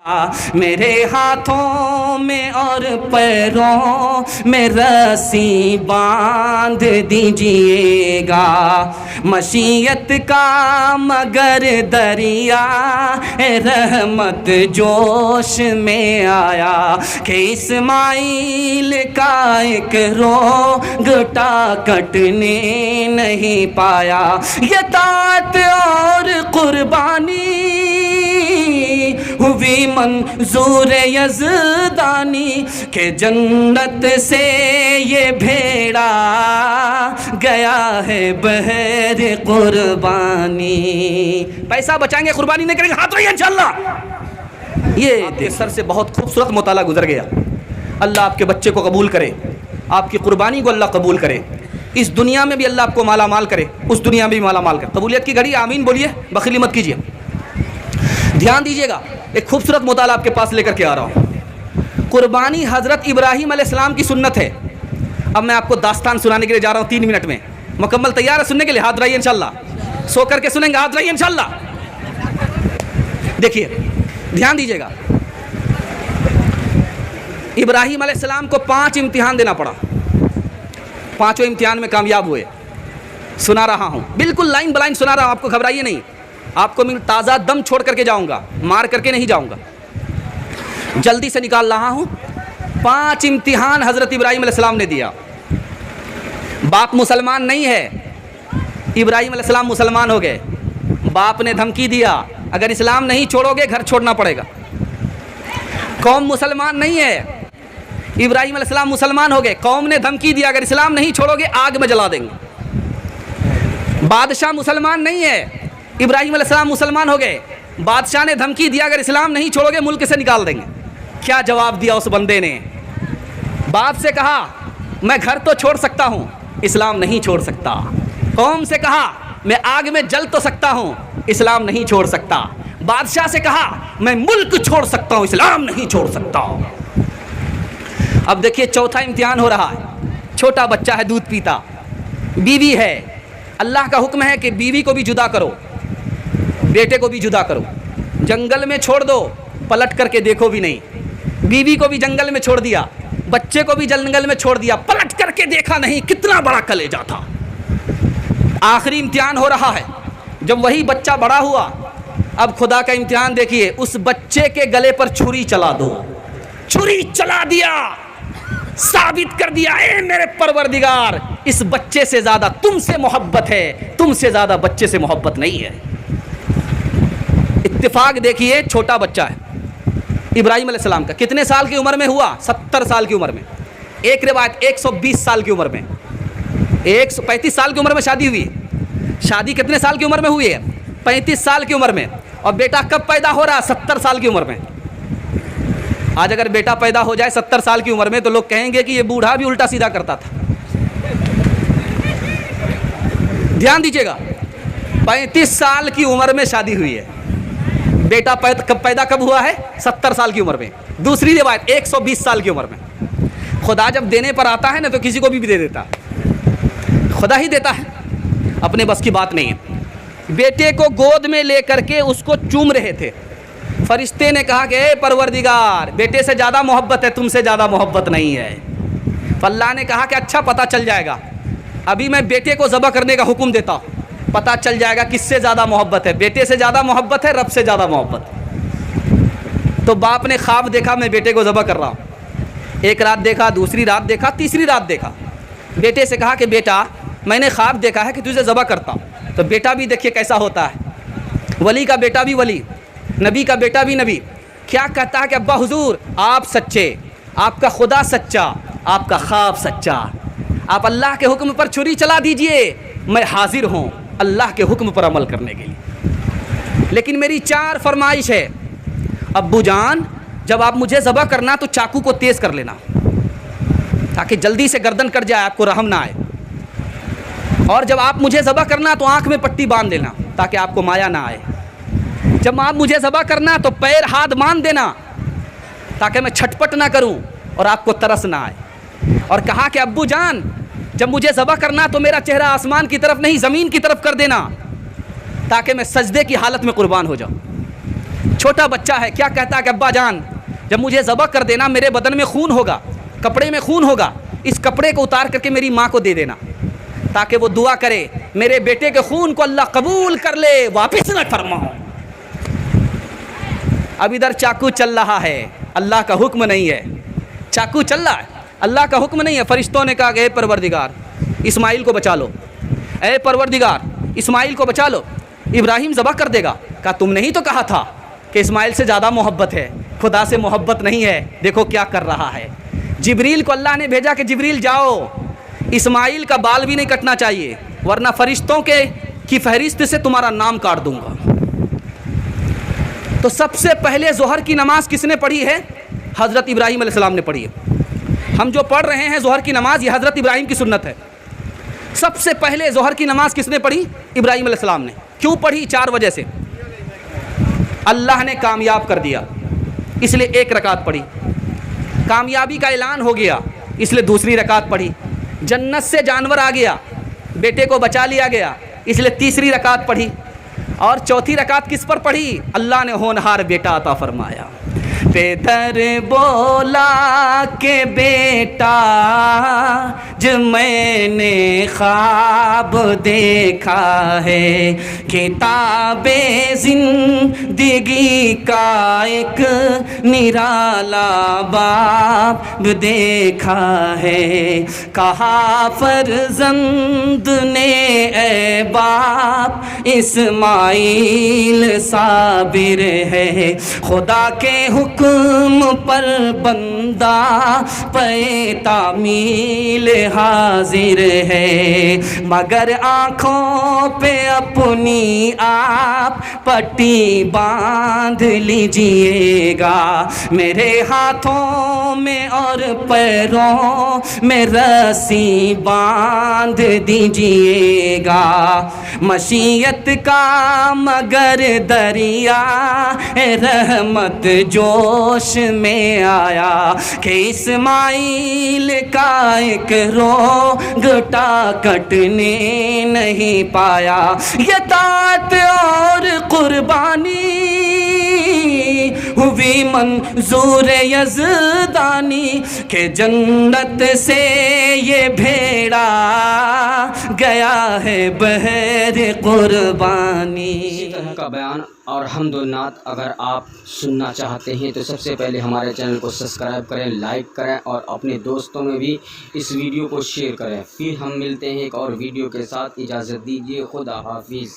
मेरे हाथों में और पैरों में रस्सी बांध दीजिएगा, मशीयत का मगर दरिया रहमत जोश में आया कि इस्माइल का एक रोंगटा कटने नहीं पाया। ये तात और कुर्बानी हुई मंजूर यज़दानी के जन्नत से ये भेड़ा गया है बहर कुर्बानी। पैसा बचाएंगे, कुर्बानी नहीं करेंगे, हाथ रहिए इंशाअल्लाह। ये आपके सर से बहुत खूबसूरत मुताला गुजर गया। अल्लाह आपके बच्चे को कबूल करे, आपकी कुर्बानी को अल्लाह कबूल करे, इस दुनिया में भी अल्लाह आपको माला माल करे, उस दुनिया में भी माला माल करे। कबूलियत की घड़ी आमीन बोलिए, बखीली मत कीजिए। ध्यान दीजिएगा, एक खूबसूरत मुताला आपके पास लेकर के आ रहा हूँ। कुर्बानी हज़रत इब्राहीम अलैहिस्सलाम की सुन्नत है। अब मैं आपको दास्तान सुनाने के लिए जा रहा हूँ 3 मिनट में। मुकम्मल तैयार है सुनने के लिए? हाथ रहिए इंशाअल्लाह। सो करके सुनेंगे, हाथ रहिए इंशाअल्लाह। देखिए, ध्यान दीजिएगा। इब्राहीम अलैहिस्सलाम को 5 इम्तिहान देना पड़ा, 5 इम्तिहान में कामयाब हुए। सुना रहा हूँ, बिल्कुल लाइन बाइन सुना रहा हूँ, आपको घबराइए नहीं। आपको मैं ताज़ा दम छोड़ करके जाऊंगा, मार करके नहीं जाऊंगा, जल्दी से निकाल रहा हूं। 5 इम्तिहान हज़रत इब्राहीम अलैहिस्सलाम ने दिया। बाप मुसलमान नहीं है, इब्राहीम अलैहिस्सलाम मुसलमान हो गए। बाप ने धमकी दिया, अगर इस्लाम नहीं छोड़ोगे घर छोड़ना पड़ेगा। कौम मुसलमान नहीं है, इब्राहीम अलैहिस्सलाम मुसलमान हो गए। कौम ने धमकी दिया, अगर इस्लाम नहीं छोड़ोगे आग में जला देंगे। बादशाह मुसलमान नहीं है, इब्राहीम अलैहिस्सलाम मुसलमान हो गए। बादशाह ने धमकी दिया, अगर इस्लाम नहीं छोड़ोगे मुल्क से निकाल देंगे। क्या जवाब दिया उस बंदे ने? बाप से कहा मैं घर तो छोड़ सकता हूँ, इस्लाम नहीं छोड़ सकता। कौम से कहा मैं आग में जल तो सकता हूँ, इस्लाम नहीं छोड़ सकता। बादशाह से कहा मैं मुल्क छोड़ सकता हूँ, इस्लाम नहीं छोड़ सकता। अब देखिए, चौथा इम्तिहान हो रहा है। छोटा बच्चा है, दूध पीता, बीवी है। अल्लाह का हुक्म है कि बीवी को भी जुदा करो, बेटे को भी जुदा करो, जंगल में छोड़ दो, पलट करके देखो भी नहीं। बीवी को भी जंगल में छोड़ दिया, बच्चे को भी जंगल में छोड़ दिया, पलट करके देखा नहीं। कितना बड़ा कलेजा था। आखिरी इम्तिहान हो रहा है। जब वही बच्चा बड़ा हुआ, अब खुदा का इम्तिहान देखिए, उस बच्चे के गले पर छुरी चला दो। छुरी चला दिया, साबित कर दिया, ए मेरे परवरदिगार, इस बच्चे से ज़्यादा तुमसे मोहब्बत है, तुमसे ज़्यादा बच्चे से मोहब्बत नहीं है। इत्तिफाक देखिए, छोटा बच्चा है इब्राहीम अलैहिस्सलाम का। कितने साल की उम्र में हुआ? 70 साल की उम्र में। एक रिवायत 120 साल की उम्र में, 135 साल की उम्र में शादी हुई। शादी कितने साल की उम्र में हुई है? 35 साल की उम्र में। और बेटा कब पैदा हो रहा? 70 साल की उम्र में। आज अगर बेटा पैदा हो जाए 70 साल की उम्र में तो लोग कहेंगे कि ये बूढ़ा भी उल्टा सीधा करता था। ध्यान दीजिएगा, 35 साल की उम्र में शादी हुई है। बेटा पैदा कब हुआ है? 70 साल की उम्र में। दूसरी रिवायत 120 साल की उम्र में। खुदा जब देने पर आता है ना तो किसी को भी दे देता है, खुदा ही देता है, अपने बस की बात नहीं है। बेटे को गोद में लेकर के उसको चूम रहे थे। फरिश्ते ने कहा कि ए परवरदिगार, बेटे से ज़्यादा मोहब्बत है, तुमसे ज़्यादा मोहब्बत नहीं है। अल्लाह ने कहा कि अच्छा, पता चल जाएगा, अभी मैं बेटे को ज़बह करने का हुक्म देता हूँ, पता चल जाएगा किससे ज़्यादा मोहब्बत है, बेटे से ज़्यादा मोहब्बत है, रब से ज़्यादा मोहब्बत। तो बाप ने ख्वाब देखा, मैं बेटे को ज़बह कर रहा हूँ। एक रात देखा, दूसरी रात देखा, तीसरी रात देखा। बेटे से कहा कि बेटा, मैंने ख्वाब देखा है कि तुझे ज़बह करता हूँ। तो बेटा भी देखिए कैसा होता है, वली का बेटा भी वली, नबी का बेटा भी नबी। क्या कहता है कि अब्बा हुजूर, आप सच्चे, आपका खुदा सच्चा, आपका ख्वाब सच्चा, आप अल्लाह के हुक्म पर छुरी चला दीजिए, मैं हाजिर हूँ अल्लाह के हुक्म पर अमल करने के लिए। लेकिन मेरी 4 फरमाइश है। अब्बू जान, जब आप मुझे ज़बह करना तो चाकू को तेज़ कर लेना ताकि जल्दी से गर्दन कट जाए, आपको रहम ना आए। और जब आप मुझे ज़बह करना तो आँख में पट्टी बांध लेना ताकि आपको माया ना आए। जब आप मुझे ज़बह करना तो पैर हाथ बांध देना ताकि मैं छटपट ना करूं और आपको तरस ना आए। और कहा कि अब्बू जान, जब मुझे ज़बह करना तो मेरा चेहरा आसमान की तरफ नहीं ज़मीन की तरफ कर देना ताकि मैं सजदे की हालत में कुर्बान हो जाऊं। छोटा बच्चा है, क्या कहता है कि अब्बा जान जब मुझे ज़बह कर देना मेरे बदन में खून होगा, कपड़े में खून होगा, इस कपड़े को उतार करके मेरी माँ को दे देना ताकि वो दुआ करे मेरे बेटे के खून को अल्लाह कबूल कर ले, वापस न फरमाओ। अब इधर चाकू चल रहा है, अल्लाह का हुक्म नहीं है, चाकू चल रहा है, अल्लाह का हुक्म नहीं है। फरिश्तों ने कहा ए परवरदिगार इस्माइल को बचा लो, ए परवरदिगार इस्माइल को बचा लो, इब्राहिम ज़बह कर देगा। कहा तुमने ही तो कहा था कि इस्माइल से ज़्यादा मोहब्बत है, खुदा से मोहब्बत नहीं है, देखो क्या कर रहा है। जिब्रील को अल्लाह ने भेजा कि जिब्रील जाओ, इस्माइल का बाल भी नहीं कटना चाहिए वरना फरिश्तों की फहरिस्त से तुम्हारा नाम काट दूंगा। तो सबसे पहले ज़ोहर की नमाज किसने पढ़ी है? हज़रत इब्राहीम अलैहिस्सलाम ने पढ़ी है। हम जो पढ़ रहे हैं ज़ोहर की नमाज, ये हज़रत इब्राहीम की सुन्नत है। सबसे पहले ज़ोहर की नमाज किसने पढ़ी? इब्राहीम अलैहिस्सलाम ने। क्यों पढ़ी? 4 वजह से। अल्लाह ने कामयाब कर दिया इसलिए 1 रकात पढ़ी, कामयाबी का ऐलान हो गया इसलिए 2री रकात पढ़ी, जन्नत से जानवर आ गया, बेटे को बचा लिया गया इसलिए 3री रकात पढ़ी, और 4थी रकात किस पर पढ़ी? अल्लाह ने होनहार बेटा अता फरमाया। पेदर बोला के बेटा जो मैंने ख्वाब देखा है, किताबे जिंदगी का एक निराला बाब देखा है। कहा फर्जंद ने ए बाप इस्माइल साबिर है, खुदा के हुक्म पर बंदा पे तामील हाजिर है। मगर आँखों पे अपनी आप पट्टी बांध लीजिएगा, मेरे हाथों में और पैरों में रस्सी बांध दीजिएगा। मशीयत का मगर दरिया रहमत जोश में आया कि इस्माइल का एक रोंगटा कटने नहीं पाया। ये तात और कुर्बानी हुई मंजूर यज़दानी के जन्नत से ये भेड़ा गया है बहर कुर्बानी। इसी तरह का बयान और हम्दुन्नात अगर आप सुनना चाहते हैं तो सबसे पहले हमारे चैनल को सब्सक्राइब करें, लाइक करें और अपने दोस्तों में भी इस वीडियो को शेयर करें। फिर हम मिलते हैं एक और वीडियो के साथ, इजाज़त दीजिए, खुदा हाफिज़।